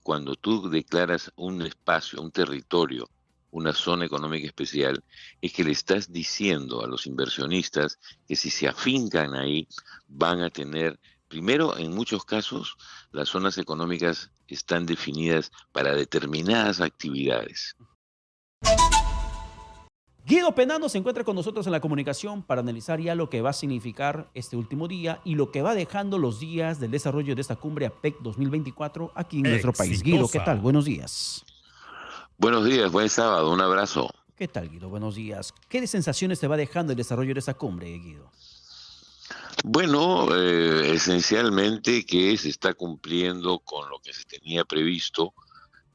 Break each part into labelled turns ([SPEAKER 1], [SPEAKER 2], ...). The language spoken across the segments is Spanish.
[SPEAKER 1] cuando tú declaras un espacio, un territorio, una zona económica especial, es que le estás diciendo a los inversionistas que si se afincan ahí van a tener, primero, en muchos casos, las zonas económicas están definidas para determinadas actividades.
[SPEAKER 2] Guido Penano se encuentra con nosotros en la comunicación para analizar ya lo que va a significar este último día y lo que va dejando los días del desarrollo de esta cumbre APEC 2024 aquí en nuestro país. Guido, ¿qué tal?
[SPEAKER 3] Exitosa.
[SPEAKER 2] Buenos días.
[SPEAKER 1] Buenos días, buen sábado, un abrazo.
[SPEAKER 2] ¿Qué tal, Guido? Buenos días. ¿Qué sensaciones te va dejando el desarrollo de esta cumbre, Guido?
[SPEAKER 1] Bueno, esencialmente que se está cumpliendo con lo que se tenía previsto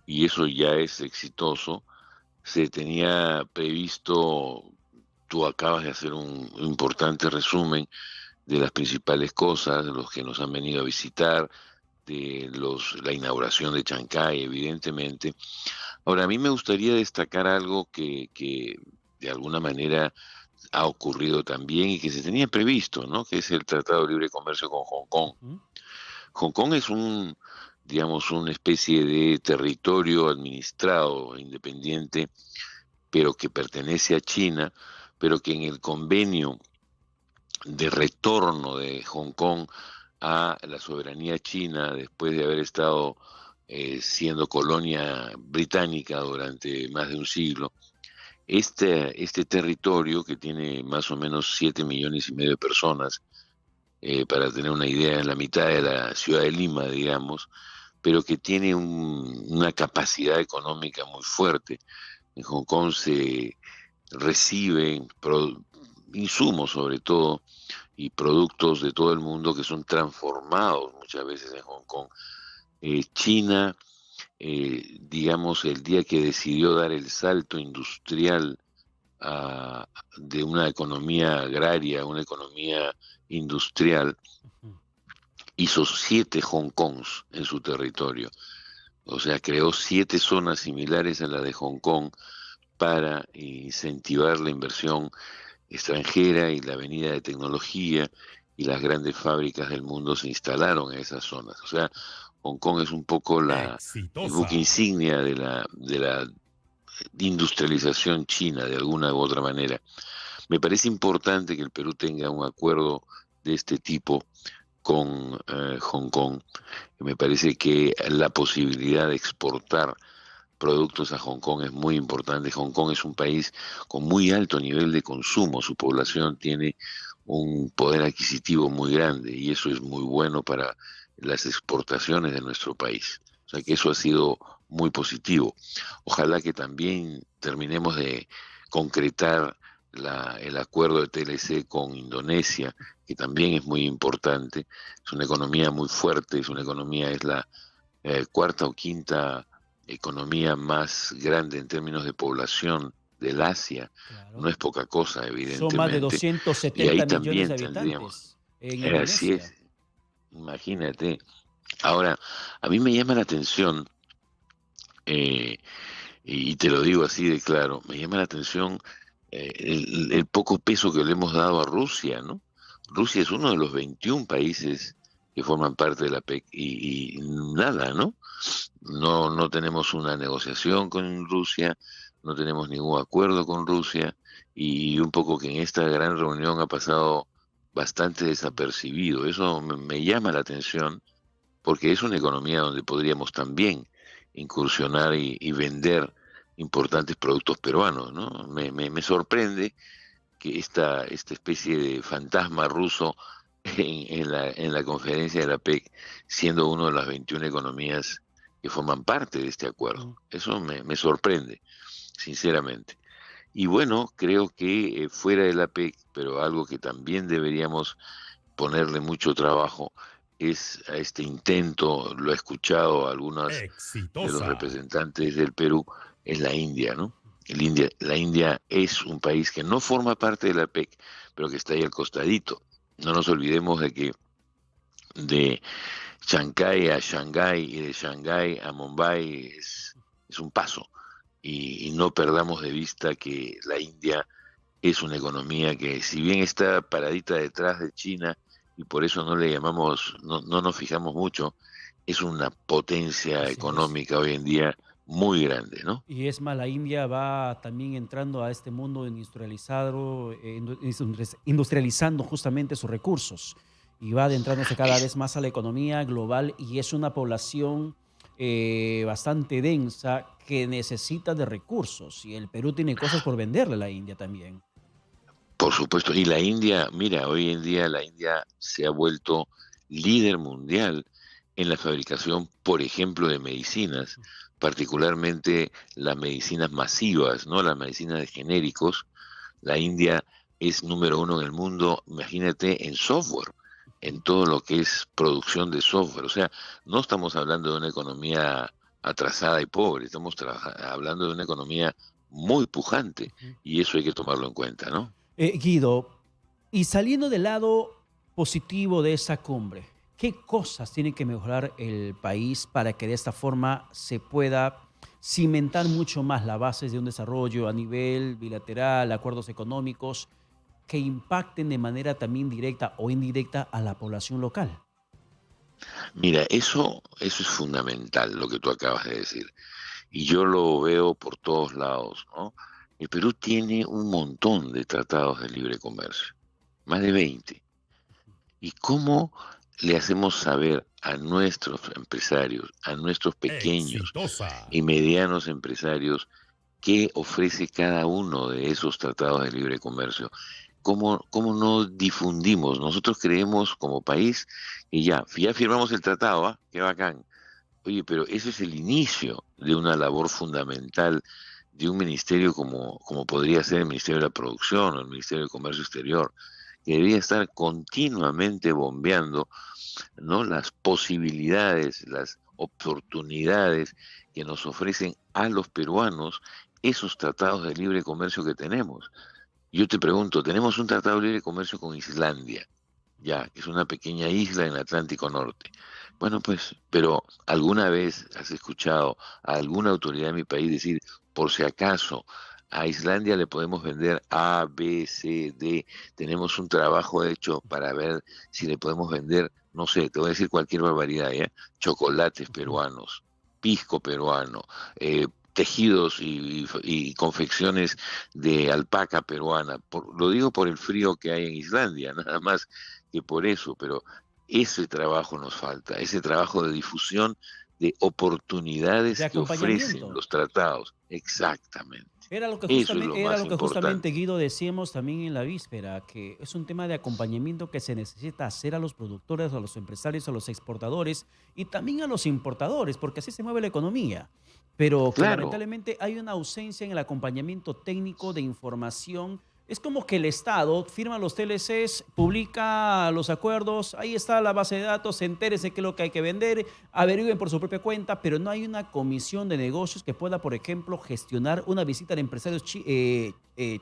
[SPEAKER 1] y eso ya es exitoso. Se tenía previsto, tú acabas de hacer un importante resumen de las principales cosas, de los que nos han venido a visitar, la inauguración de Chancay, evidentemente. Ahora, a mí me gustaría destacar algo que de alguna manera ha ocurrido también y que se tenía previsto, ¿no? Que es el Tratado de Libre Comercio con Hong Kong.
[SPEAKER 2] Ujú.
[SPEAKER 1] Hong Kong es digamos, una especie de territorio administrado e independiente, pero que pertenece a China, pero que en el convenio de retorno de Hong Kong a la soberanía china después de haber estado siendo colonia británica durante más de un siglo, este territorio que tiene más o menos 7,5 millones de personas, para tener una idea, es la mitad de la ciudad de Lima, digamos, pero que tiene una capacidad económica muy fuerte. En Hong Kong se reciben insumos sobre todo y productos de todo el mundo que son transformados muchas veces en Hong Kong. China, digamos, el día que decidió dar el salto industrial a- de una economía agraria a una economía industrial,
[SPEAKER 2] Ujú.
[SPEAKER 1] hizo 7 Hong Kongs en su territorio. O sea, creó 7 zonas similares a la de Hong Kong para incentivar la inversión extranjera y la venida de tecnología, y las grandes fábricas del mundo se instalaron en esas zonas. O sea, Hong Kong es un poco el buque
[SPEAKER 3] Exitosa.
[SPEAKER 1] insignia de la industrialización china, de alguna u otra manera. Me parece importante que el Perú tenga un acuerdo de este tipo con Hong Kong. Me parece que la posibilidad de exportar productos a Hong Kong es muy importante. Hong Kong es un país con muy alto nivel de consumo, su población tiene un poder adquisitivo muy grande y eso es muy bueno para las exportaciones de nuestro país. O sea que eso ha sido muy positivo. Ojalá que también terminemos de concretar el acuerdo de TLC con Indonesia, que también es muy importante. Es una economía muy fuerte, es la cuarta o quinta economía más grande en términos de población del Asia. No
[SPEAKER 2] Claro.
[SPEAKER 1] es poca cosa,
[SPEAKER 2] Son más de
[SPEAKER 1] evidentemente, y ahí
[SPEAKER 2] 270 millones de
[SPEAKER 1] también tendríamos,
[SPEAKER 2] habitantes en
[SPEAKER 1] así
[SPEAKER 2] Indonesia.
[SPEAKER 1] es, imagínate. Ahora, a mí me llama la atención, eh, y te lo digo así de claro, me llama la atención el poco peso que le hemos dado a Rusia, ¿no? Rusia es uno de los 21 países que forman parte de la PEC y nada, ¿no? No tenemos una negociación con Rusia, no tenemos ningún acuerdo con Rusia y un poco que en esta gran reunión ha pasado bastante desapercibido. Eso me llama la atención porque es una economía donde podríamos también incursionar y vender importantes productos peruanos, ¿no? Me sorprende que esta especie de fantasma ruso en la conferencia de la PEC, siendo una de las 21 economías que forman parte de este acuerdo.
[SPEAKER 2] Ujú.
[SPEAKER 1] Eso me sorprende, sinceramente. Y bueno, creo que fuera de la PEC, pero algo que también deberíamos ponerle mucho trabajo es a este intento, lo he escuchado a algunos de los
[SPEAKER 3] Exitosa.
[SPEAKER 1] representantes del Perú, es la India, ¿no? La India es un país que no forma parte de la PEC, pero que está ahí al costadito. No nos olvidemos de que de Chancay a Shanghái y de Shanghái a Mumbai es un paso. Y no perdamos de vista que la India es una economía que, si bien está paradita detrás de China, y por eso no le llamamos, no nos fijamos mucho, es una potencia
[SPEAKER 2] Así es.
[SPEAKER 1] económica hoy en día muy grande, ¿no?
[SPEAKER 2] Y es más, la India va también entrando a este mundo industrializado, industrializando justamente sus recursos y va adentrándose cada
[SPEAKER 1] Es,
[SPEAKER 2] vez más a la economía global y es una población bastante densa que necesita de recursos y el Perú tiene cosas por venderle a la India también.
[SPEAKER 1] por supuesto, y la India, mira, hoy en día la India se ha vuelto líder mundial en la fabricación, por ejemplo, de medicinas, particularmente las medicinas masivas, ¿no? Las medicinas de genéricos. La India es número uno en el mundo, imagínate, en software, en todo lo que es producción de software. O sea, no estamos hablando de una economía atrasada y pobre, estamos hablando de una economía muy pujante y eso hay que tomarlo en cuenta, ¿no?
[SPEAKER 2] Guido, y saliendo del lado positivo de esa cumbre, ¿qué cosas tiene que mejorar el país para que de esta forma se pueda cimentar mucho más las bases de un desarrollo a nivel bilateral, acuerdos económicos que impacten de manera también directa o indirecta a la población local?
[SPEAKER 1] Mira, eso es fundamental, lo que tú acabas de decir. Y yo lo veo por todos lados, ¿no? El Perú tiene un montón de tratados de libre comercio, más de 20. ¿Y cómo le hacemos saber a nuestros empresarios, a nuestros pequeños
[SPEAKER 3] Exitosa.
[SPEAKER 1] y medianos empresarios qué ofrece cada uno de esos tratados de libre comercio? ¿Cómo no difundimos? Nosotros creemos como país que ya firmamos el tratado, ¿ah? Qué bacán. Oye, pero ese es el inicio de una labor fundamental de un ministerio como podría ser el Ministerio de la Producción o el Ministerio de Comercio Exterior, que debería estar continuamente bombeando, ¿no? Las posibilidades, las oportunidades que nos ofrecen a los peruanos esos tratados de libre comercio que tenemos. Yo te pregunto, tenemos un tratado de libre comercio con Islandia, ya, que es una pequeña isla en el Atlántico Norte. Bueno, pues, pero ¿alguna vez has escuchado a alguna autoridad de mi país decir, por si acaso, a Islandia le podemos vender A, B, C, D, tenemos un trabajo hecho para ver si le podemos vender, no sé, te voy a decir cualquier barbaridad, ¿ya? Chocolates peruanos, pisco peruano, tejidos y confecciones de alpaca peruana. Lo digo por el frío que hay en Islandia, nada más que por eso, pero ese trabajo nos falta, ese trabajo de difusión de
[SPEAKER 2] De
[SPEAKER 1] oportunidades que ofrecen
[SPEAKER 2] acompañamiento.
[SPEAKER 1] los tratados. Exactamente. Eso es lo
[SPEAKER 2] Era
[SPEAKER 1] más
[SPEAKER 2] lo que justamente
[SPEAKER 1] importante.
[SPEAKER 2] Guido decíamos también en la víspera, que es un tema de acompañamiento que se necesita hacer a los productores, a los empresarios, a los exportadores y también a los importadores, porque así se mueve la economía. Pero que
[SPEAKER 1] Claro,
[SPEAKER 2] lamentablemente hay una ausencia en el acompañamiento técnico de información. Es como que el Estado firma los TLCs, publica los acuerdos, ahí está la base de datos, entérese qué es lo que hay que vender, averigüen por su propia cuenta, pero no hay una comisión de negocios que pueda, por ejemplo, gestionar una visita de empresarios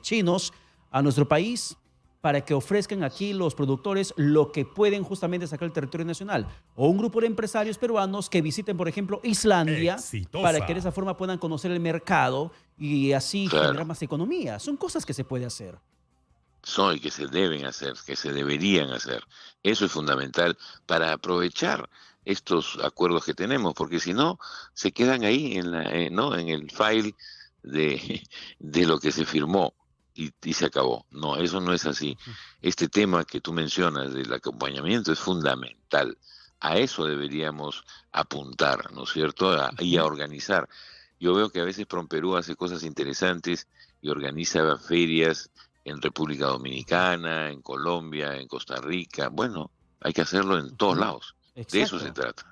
[SPEAKER 2] chinos a nuestro país para que ofrezcan aquí los productores lo que pueden justamente sacar el territorio nacional. O un grupo de empresarios peruanos que visiten, por ejemplo, Islandia para que de esa
[SPEAKER 3] Exitosa.
[SPEAKER 2] forma puedan conocer el mercado y así generar
[SPEAKER 1] claro.
[SPEAKER 2] más economía. Son cosas que se puede hacer.
[SPEAKER 1] Son y que se deben hacer, que se deberían hacer. Eso es fundamental para aprovechar estos acuerdos que tenemos, porque si no, se quedan ahí ¿no? En el file de, de lo que se firmó y se acabó. No, eso no es así. Este tema que tú mencionas del acompañamiento es fundamental. A eso deberíamos apuntar, ¿no es cierto? Y a organizar. Yo veo que a veces Promperú hace cosas interesantes y organiza ferias en República Dominicana, en Colombia, en Costa Rica. Bueno, hay que hacerlo en todos lados. De eso se
[SPEAKER 2] Exacto.
[SPEAKER 1] trata.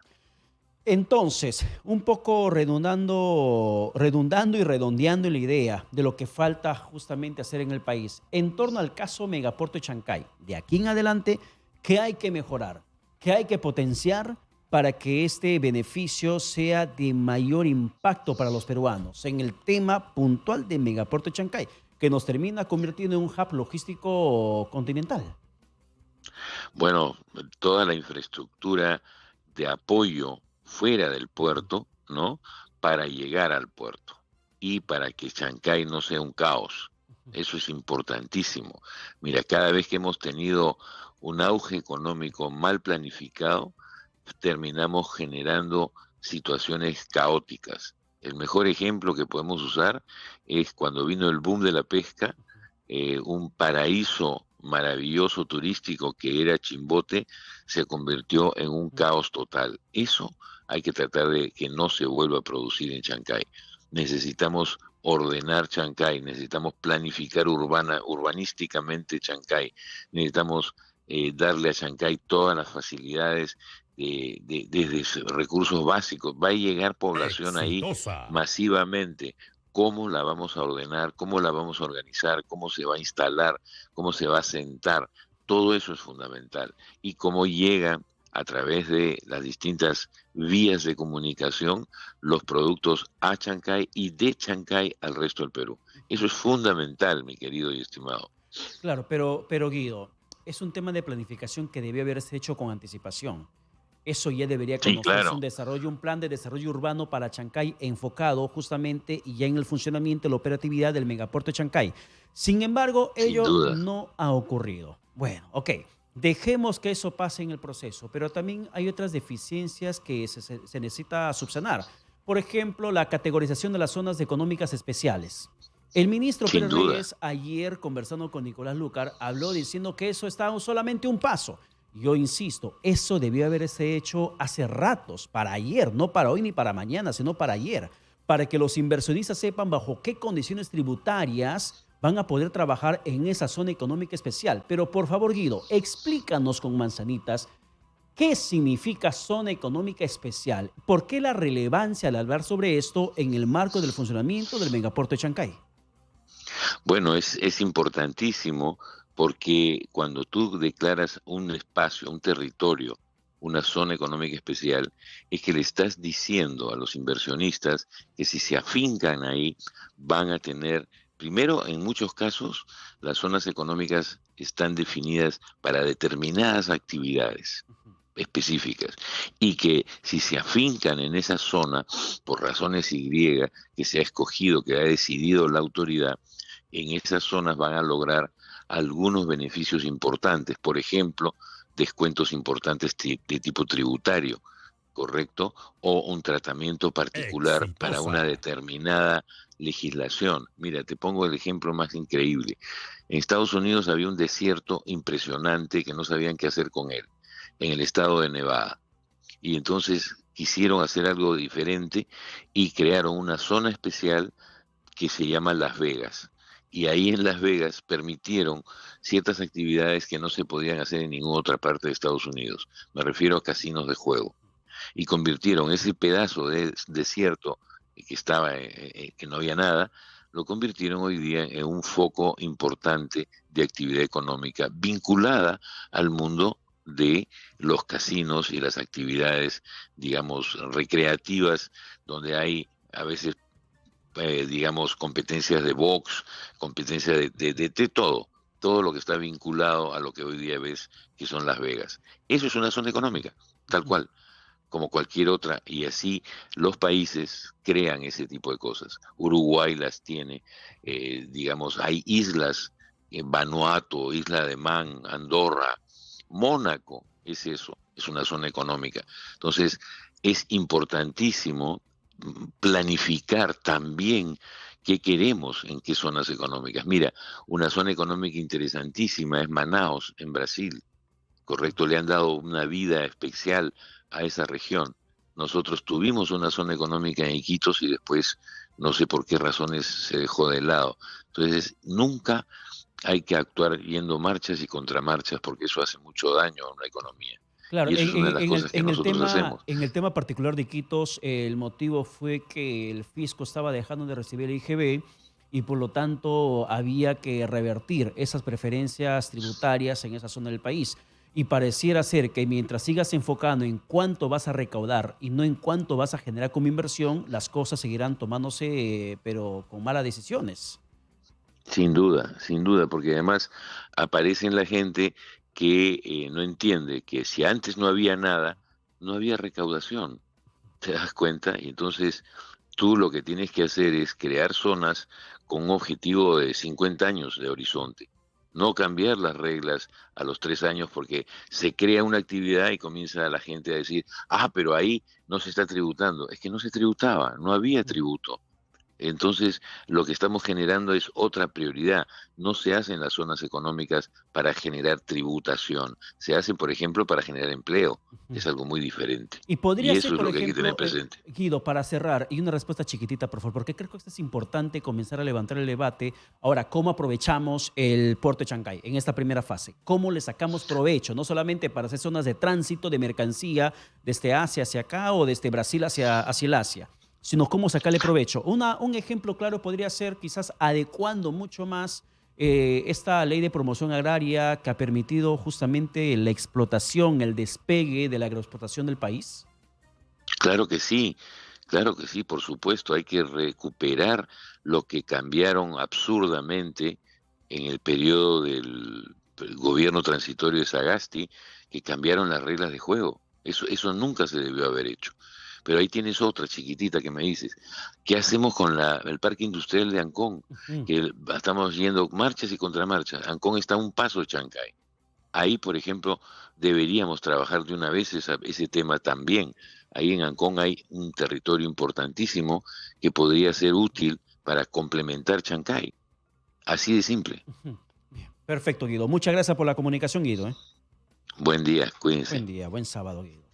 [SPEAKER 2] Entonces, un poco redundando y redondeando en la idea de lo que falta justamente hacer en el país, en torno al caso Megapuerto de Chancay, de aquí en adelante, ¿qué hay que mejorar? ¿Qué hay que potenciar para que este beneficio sea de mayor impacto para los peruanos en el tema puntual de Megapuerto de Chancay, que nos termina convirtiendo en un hub logístico continental?
[SPEAKER 1] Bueno, toda la infraestructura de apoyo fuera del puerto, ¿no? Para llegar al puerto y para que Chancay no sea un caos. Eso es importantísimo. Mira, cada vez que hemos tenido un auge económico mal planificado, terminamos generando situaciones caóticas. El mejor ejemplo que podemos usar es cuando vino el boom de la pesca, un paraíso maravilloso turístico que era Chimbote se convirtió en un caos total. Eso hay que tratar de que no se vuelva a producir en Chancay. Necesitamos ordenar Chancay, necesitamos planificar urbanísticamente Chancay, necesitamos darle a Chancay todas las facilidades desde recursos básicos. Va a llegar población ahí
[SPEAKER 3] Exitosa.
[SPEAKER 1] masivamente. ¿Cómo la vamos a ordenar? ¿Cómo la vamos a organizar? ¿Cómo se va a instalar? ¿Cómo se va a sentar? Todo eso es fundamental. Y cómo llega a través de las distintas vías de comunicación los productos a Chancay y de Chancay al resto del Perú. Eso es fundamental, mi querido y estimado.
[SPEAKER 2] Claro, pero Guido, es un tema de planificación que debe haberse hecho con anticipación. Eso ya debería
[SPEAKER 1] Sí,
[SPEAKER 2] conocerse,
[SPEAKER 1] claro,
[SPEAKER 2] un plan de desarrollo urbano para Chancay enfocado justamente y ya en el funcionamiento y la operatividad del megapuerto de Chancay. Sin embargo,
[SPEAKER 1] sin
[SPEAKER 2] ello
[SPEAKER 1] duda.
[SPEAKER 2] no ha ocurrido. Bueno, ok, dejemos que eso pase en el proceso, pero también hay otras deficiencias que se necesita subsanar. Por ejemplo, la categorización de las zonas económicas especiales. El ministro
[SPEAKER 1] Sin
[SPEAKER 2] Pérez
[SPEAKER 1] duda.
[SPEAKER 2] Reyes, ayer conversando con Nicolás Lucar, habló diciendo que eso está solamente un paso. Yo insisto, eso debió haberse hecho hace ratos, para ayer, no para hoy ni para mañana, sino para ayer, para que los inversionistas sepan bajo qué condiciones tributarias van a poder trabajar en esa zona económica especial. Pero por favor, Guido, explícanos con manzanitas qué significa zona económica especial, por qué la relevancia al hablar sobre esto en el marco del funcionamiento del megapuerto de Chancay.
[SPEAKER 1] Bueno, es importantísimo porque cuando tú declaras un espacio, un territorio, una zona económica especial, es que le estás diciendo a los inversionistas que si se afincan ahí van a tener, primero, en muchos casos, las zonas económicas están definidas para determinadas actividades específicas y que si se afincan en esa zona por razones Y que se ha escogido, que ha decidido la autoridad, en esas zonas van a lograr algunos beneficios importantes, por ejemplo, descuentos importantes de tipo tributario, ¿correcto? O un tratamiento particular para una
[SPEAKER 3] Exitosa.
[SPEAKER 1] determinada legislación. Mira, te pongo el ejemplo más increíble. En Estados Unidos había un desierto impresionante que no sabían qué hacer con él, en el estado de Nevada. Y entonces quisieron hacer algo diferente y crearon una zona especial que se llama Las Vegas. Y ahí en Las Vegas permitieron ciertas actividades que no se podían hacer en ninguna otra parte de Estados Unidos. Me refiero a casinos de juego. Y convirtieron ese pedazo de desierto que estaba, que no había nada, lo convirtieron hoy día en un foco importante de actividad económica vinculada al mundo de los casinos y las actividades, digamos, recreativas, donde hay a veces digamos, competencias de box, competencias de todo lo que está vinculado a lo que hoy día ves que son Las Vegas. Eso es una zona económica, tal cual, como cualquier otra, y así los países crean ese tipo de cosas. Uruguay las tiene, digamos, hay islas, Vanuatu, Isla de Man, Andorra, Mónaco, es eso, es una zona económica. Entonces, es importantísimo planificar también qué queremos en qué zonas económicas. Mira, una zona económica interesantísima es Manaos, en Brasil, correcto, le han dado una vida especial a esa región. Nosotros tuvimos una zona económica en Iquitos y después no sé por qué razones se dejó de lado. Entonces, nunca hay que actuar yendo marchas y contramarchas porque eso hace mucho daño a una economía.
[SPEAKER 2] Claro,
[SPEAKER 1] Y eso es una de las cosas que nosotros hacemos.
[SPEAKER 2] en el tema particular de Iquitos, el motivo fue que el fisco estaba dejando de recibir el IGB y por lo tanto había que revertir esas preferencias tributarias en esa zona del país. Y pareciera ser que mientras sigas enfocando en cuánto vas a recaudar y no en cuánto vas a generar como inversión, las cosas seguirán tomándose, pero con malas decisiones.
[SPEAKER 1] Sin duda, porque además aparece en la gente que no entiende que si antes no había nada, no había recaudación, ¿te das cuenta? Y entonces tú lo que tienes que hacer es crear zonas con un objetivo de 50 años de horizonte, no cambiar las reglas a los 3 años porque se crea una actividad y comienza la gente a decir, ah, pero ahí no se está tributando. Es que no se tributaba, no había tributo. Entonces, lo que estamos generando es otra prioridad. No se hacen las zonas económicas para generar tributación. Se hacen, por ejemplo, para generar empleo.
[SPEAKER 2] Ujú.
[SPEAKER 1] Es algo muy diferente.
[SPEAKER 2] Y podría
[SPEAKER 1] Y
[SPEAKER 2] ser,
[SPEAKER 1] eso es
[SPEAKER 2] por
[SPEAKER 1] lo que hay que tener
[SPEAKER 2] ejemplo,
[SPEAKER 1] presente.
[SPEAKER 2] Guido, para cerrar, y una respuesta chiquitita, por favor, porque creo que esto es importante comenzar a levantar el debate. Ahora, ¿cómo aprovechamos el puerto de Chancay en esta primera fase? ¿Cómo le sacamos provecho? No solamente para hacer zonas de tránsito de mercancía desde Asia hacia acá o desde Brasil hacia el Asia, sino cómo sacarle provecho. Un ejemplo claro podría ser quizás adecuando mucho más esta ley de promoción agraria que ha permitido justamente la explotación, el despegue de la agroexplotación del país.
[SPEAKER 1] Claro que sí, por supuesto. Hay que recuperar lo que cambiaron absurdamente en el periodo del gobierno transitorio de Sagasti, que cambiaron las reglas de juego. Eso nunca se debió haber hecho. Pero ahí tienes otra chiquitita que me dices, ¿qué hacemos con el parque industrial de Ancón?
[SPEAKER 2] Ujú.
[SPEAKER 1] Que estamos yendo marchas y contramarchas. Ancón está a un paso de Chancay. Ahí, por ejemplo, deberíamos trabajar de una vez ese tema también. Ahí en Ancón hay un territorio importantísimo que podría ser útil para complementar Chancay. Así de simple.
[SPEAKER 2] Ujú. Bien. Perfecto, Guido. Muchas gracias por la comunicación, Guido. ¿Eh?
[SPEAKER 1] Buen día,
[SPEAKER 2] Buen
[SPEAKER 1] cuídense.
[SPEAKER 2] día, buen sábado, Guido.